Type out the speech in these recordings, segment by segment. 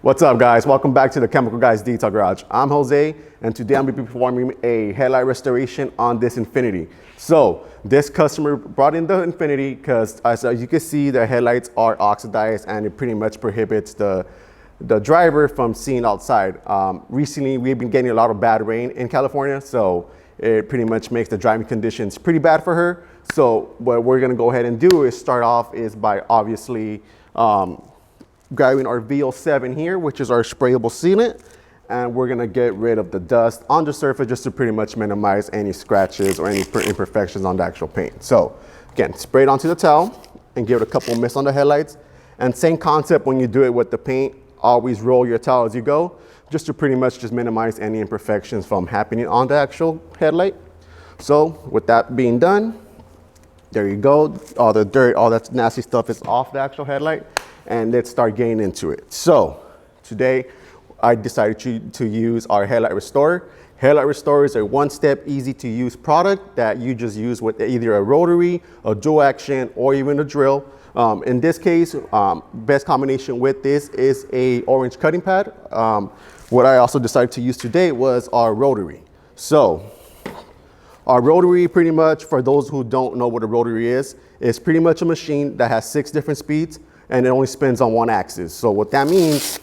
What's up, guys? Welcome back to the Chemical Guys Detail Garage. I'm Jose, and today I'm going to be performing a headlight restoration on this Infiniti. So this customer brought in the Infiniti because, as you can see, the headlights are oxidized and it pretty much prohibits the driver from seeing outside. Recently, we've been getting a lot of bad rain in California, so it pretty much makes the driving conditions pretty bad for her. So what we're going to go ahead and do is start off by obviously grabbing our VO7 here, which is our sprayable sealant, and we're gonna get rid of the dust on the surface just to pretty much minimize any scratches or any imperfections on the actual paint. So again, spray it onto the towel and give it a couple mist on the headlights. And same concept when you do it with the paint, always roll your towel as you go, just to pretty much just minimize any imperfections from happening on the actual headlight. So with that being done, there you go. All the dirt, all that nasty stuff is off the actual headlight. And let's start getting into it. So today I decided to use our Headlight Restorer. Headlight Restorer is a one-step, easy-to-use product that you just use with either a rotary, a dual action, or even a drill. In this case, best combination with this is a orange cutting pad. What I also decided to use today was our rotary. So our rotary, pretty much, for those who don't know what a rotary is pretty much a machine that has 6 different speeds, and it only spins on one axis. So what that means,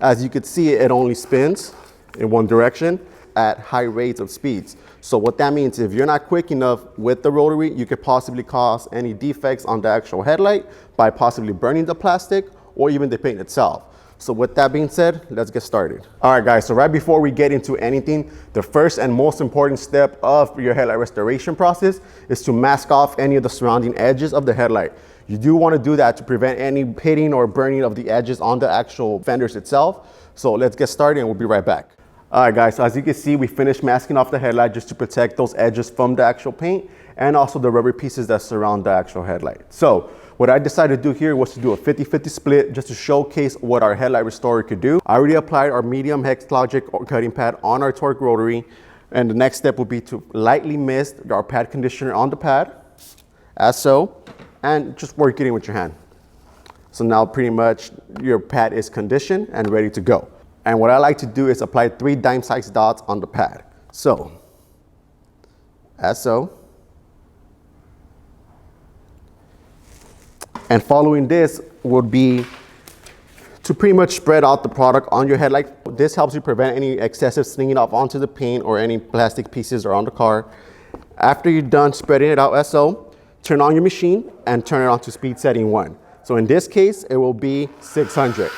as you can see, it only spins in one direction at high rates of speeds. So what that means, if you're not quick enough with the rotary, you could possibly cause any defects on the actual headlight by possibly burning the plastic or even the paint itself. So with that being said, let's get started. All right, guys, so right before we get into anything, the first and most important step of your headlight restoration process is to mask off any of the surrounding edges of the headlight. You do want to do that to prevent any hitting or burning of the edges on the actual fenders itself. So let's get started and we'll be right back. All right, guys, so as you can see, we finished masking off the headlight just to protect those edges from the actual paint and also the rubber pieces that surround the actual headlight. So what I decided to do here was to do a 50-50 split just to showcase what our headlight restorer could do. I already applied our medium hex logic cutting pad on our torque rotary, and the next step will be to lightly mist our pad conditioner on the pad, as so, and just work it in with your hand. So now pretty much your pad is conditioned and ready to go. And what I like to do is apply 3 dime-sized dots on the pad. So, as so. And following this would be to pretty much spread out the product on your headlight. This helps you prevent any excessive slinging off onto the paint or any plastic pieces around the car. After you're done spreading it out as so, turn on your machine and turn it on to speed setting 1. So in this case, it will be 600.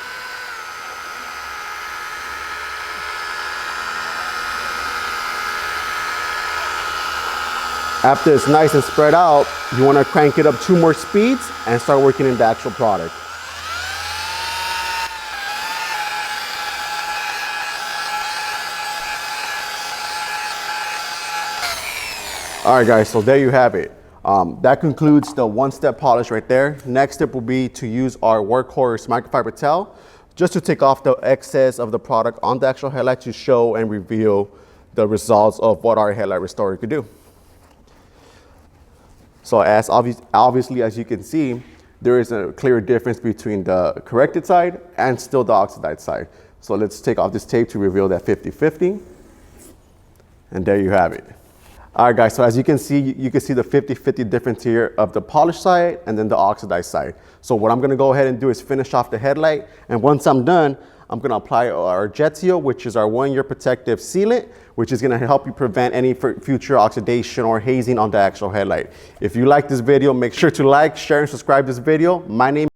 After it's nice and spread out, you want to crank it up 2 more speeds and start working in the actual product. All right, guys, so there you have it. That concludes the one-step polish right there. Next step will be to use our workhorse microfiber towel just to take off the excess of the product on the actual headlight to show and reveal the results of what our headlight restorer could do. So as obviously, as you can see, there is a clear difference between the corrected side and still the oxidized side. So let's take off this tape to reveal that 50-50. And there you have it. All right, guys, so as you can see the 50-50 difference here of the polished side and then the oxidized side. So what I'm gonna go ahead and do is finish off the headlight. And once I'm done, I'm gonna apply our Jet Seal, which is our 1-year protective sealant, which is gonna help you prevent any future oxidation or hazing on the actual headlight. If you like this video, make sure to like, share, and subscribe this video. My name